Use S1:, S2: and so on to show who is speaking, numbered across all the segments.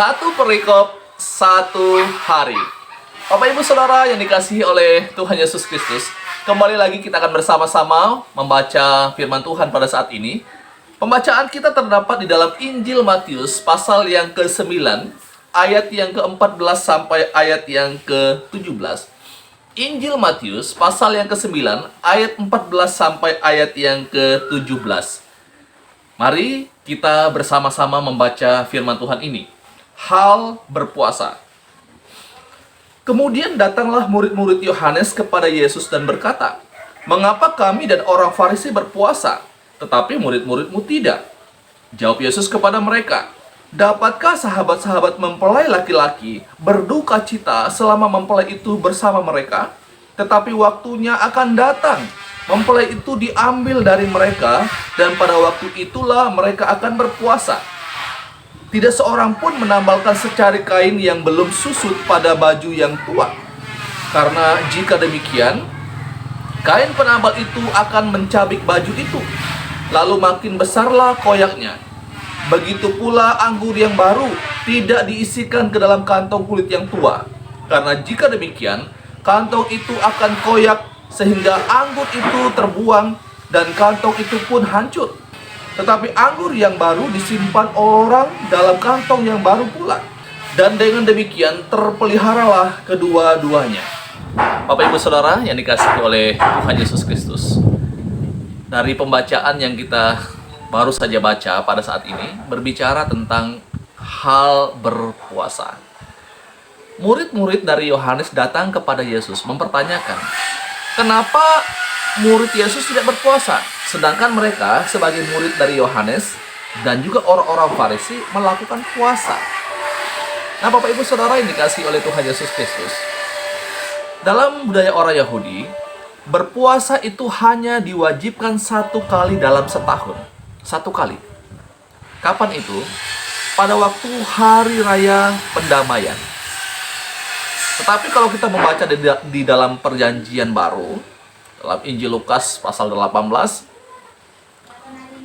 S1: Satu perikop, satu hari. Bapak Ibu Saudara yang dikasihi oleh Tuhan Yesus Kristus, kembali lagi kita akan bersama-sama membaca firman Tuhan pada saat ini. Pembacaan kita terdapat di dalam Injil Matius pasal yang ke-9, ayat yang ke-14 sampai ayat yang ke-17. Injil Matius pasal yang ke-9, ayat 14 sampai ayat yang ke-17. Mari kita bersama-sama membaca firman Tuhan ini. Hal berpuasa. Kemudian datanglah murid-murid Yohanes kepada Yesus dan berkata, "Mengapa kami dan orang Farisi berpuasa, tetapi murid-muridmu tidak?" Jawab Yesus kepada mereka, "Dapatkah sahabat-sahabat mempelai laki-laki berduka cita selama mempelai itu bersama mereka? Tetapi waktunya akan datang, mempelai itu diambil dari mereka, dan pada waktu itulah mereka akan berpuasa. Tidak seorang pun menambalkan secari kain yang belum susut pada baju yang tua. Karena jika demikian, kain penambal itu akan mencabik baju itu, lalu makin besarlah koyaknya. Begitu pula anggur yang baru tidak diisikan ke dalam kantong kulit yang tua. Karena jika demikian, kantong itu akan koyak sehingga anggur itu terbuang dan kantong itu pun hancur. Tetapi anggur yang baru disimpan orang dalam kantong yang baru pula. Dan dengan demikian terpeliharalah kedua-duanya." Bapak Ibu Saudara yang dikasihi oleh Tuhan Yesus Kristus, dari pembacaan yang kita baru saja baca pada saat ini berbicara tentang hal berpuasa. Murid-murid dari Yohanes datang kepada Yesus mempertanyakan, kenapa murid Yesus tidak berpuasa, sedangkan mereka sebagai murid dari Yohanes dan juga orang-orang Farisi melakukan puasa. Nah, Bapak Ibu Saudara yang dikasihi oleh Tuhan Yesus Kristus, dalam budaya orang Yahudi, berpuasa itu hanya diwajibkan satu kali dalam setahun. Satu kali. Kapan itu? Pada waktu hari raya pendamaian. Tetapi kalau kita membaca di dalam perjanjian baru, dalam Injil Lukas pasal 18,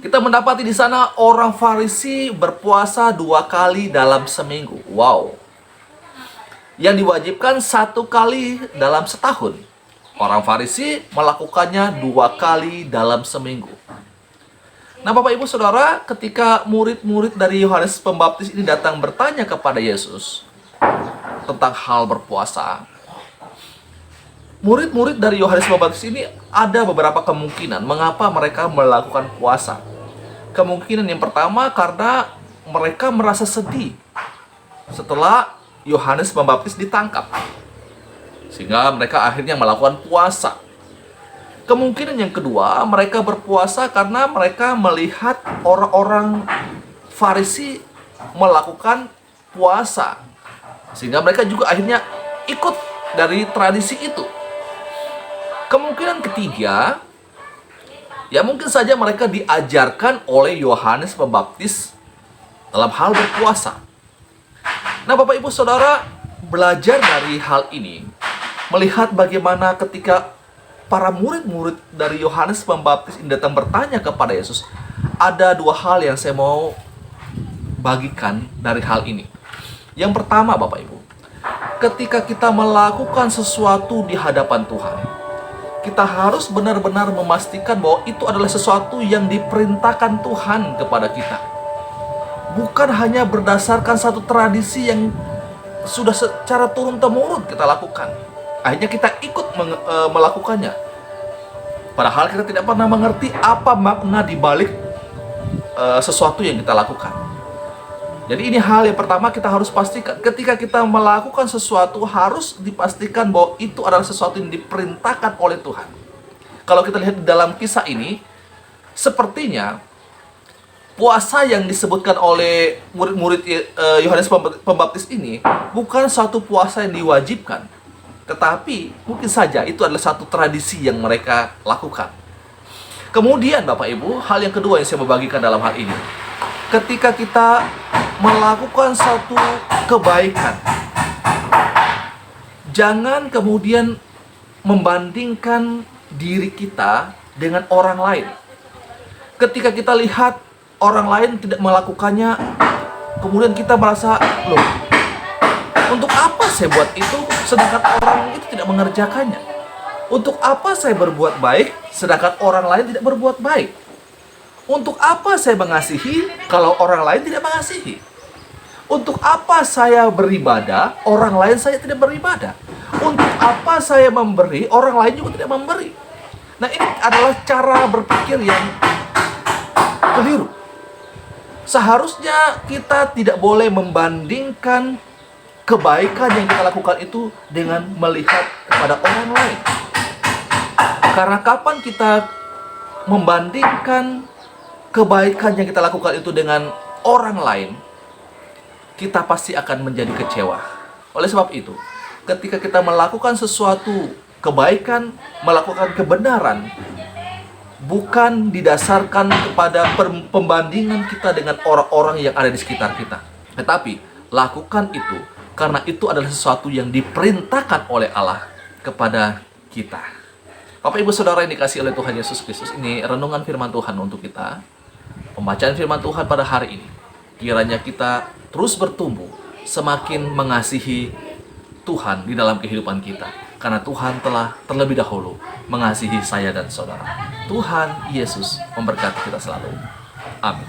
S1: kita mendapati di sana orang Farisi berpuasa 2 kali dalam seminggu. Wow. Yang diwajibkan 1 kali dalam setahun. Orang Farisi melakukannya 2 kali dalam seminggu. Nah, Bapak Ibu Saudara, ketika murid-murid dari Yohanes Pembaptis ini datang bertanya kepada Yesus tentang hal berpuasa, murid-murid dari Yohanes Pembaptis ini ada beberapa kemungkinan mengapa mereka melakukan puasa. Kemungkinan yang pertama karena mereka merasa sedih setelah Yohanes Pembaptis ditangkap, sehingga mereka akhirnya melakukan puasa. Kemungkinan yang kedua, mereka berpuasa karena mereka melihat orang-orang Farisi melakukan puasa, sehingga mereka juga akhirnya ikut dari tradisi itu. Kemungkinan ketiga, ya mungkin saja mereka diajarkan oleh Yohanes Pembaptis dalam hal berpuasa. Nah, Bapak Ibu Saudara, belajar dari hal ini, melihat bagaimana ketika para murid-murid dari Yohanes Pembaptis ini datang bertanya kepada Yesus, ada 2 hal yang saya mau bagikan dari hal ini. Yang pertama, Bapak Ibu, ketika kita melakukan sesuatu di hadapan Tuhan, kita harus benar-benar memastikan bahwa itu adalah sesuatu yang diperintahkan Tuhan kepada kita. Bukan hanya berdasarkan satu tradisi yang sudah secara turun-temurun kita lakukan. Akhirnya kita ikut melakukannya. Padahal kita tidak pernah mengerti apa makna dibalik sesuatu yang kita lakukan. Jadi ini hal yang pertama kita harus pastikan. Ketika kita melakukan sesuatu, harus dipastikan bahwa itu adalah sesuatu yang diperintahkan oleh Tuhan. Kalau kita lihat di dalam kisah ini, sepertinya puasa yang disebutkan oleh murid-murid Yohanes Pembaptis ini bukan suatu puasa yang diwajibkan, tetapi mungkin saja itu adalah satu tradisi yang mereka lakukan. Kemudian Bapak Ibu, hal yang kedua yang saya mau bagikan dalam hal ini, ketika kita melakukan satu kebaikan, jangan kemudian membandingkan diri kita dengan orang lain. Ketika kita lihat orang lain tidak melakukannya, kemudian kita merasa, loh, untuk apa saya buat itu sedangkan orang itu tidak mengerjakannya? Untuk apa saya berbuat baik sedangkan orang lain tidak berbuat baik? Untuk apa saya mengasihi kalau orang lain tidak mengasihi? Untuk apa saya beribadah, orang lain saya tidak beribadah? Untuk apa saya memberi, orang lain juga tidak memberi? Nah, ini adalah cara berpikir yang keliru. Seharusnya kita tidak boleh membandingkan kebaikan yang kita lakukan itu dengan melihat kepada orang lain. Karena kapan kita membandingkan kebaikan yang kita lakukan itu dengan orang lain, kita pasti akan menjadi kecewa. Oleh sebab itu, ketika kita melakukan sesuatu kebaikan, melakukan kebenaran, bukan didasarkan kepada pembandingan kita dengan orang-orang yang ada di sekitar kita, tetapi lakukan itu karena itu adalah sesuatu yang diperintahkan oleh Allah kepada kita. Bapak Ibu Saudara yang dikasihi oleh Tuhan Yesus Kristus, ini renungan firman Tuhan untuk kita. Pembacaan firman Tuhan pada hari ini, kiranya kita terus bertumbuh, semakin mengasihi Tuhan di dalam kehidupan kita. Karena Tuhan telah terlebih dahulu mengasihi saya dan saudara. Tuhan Yesus memberkati kita selalu. Amin.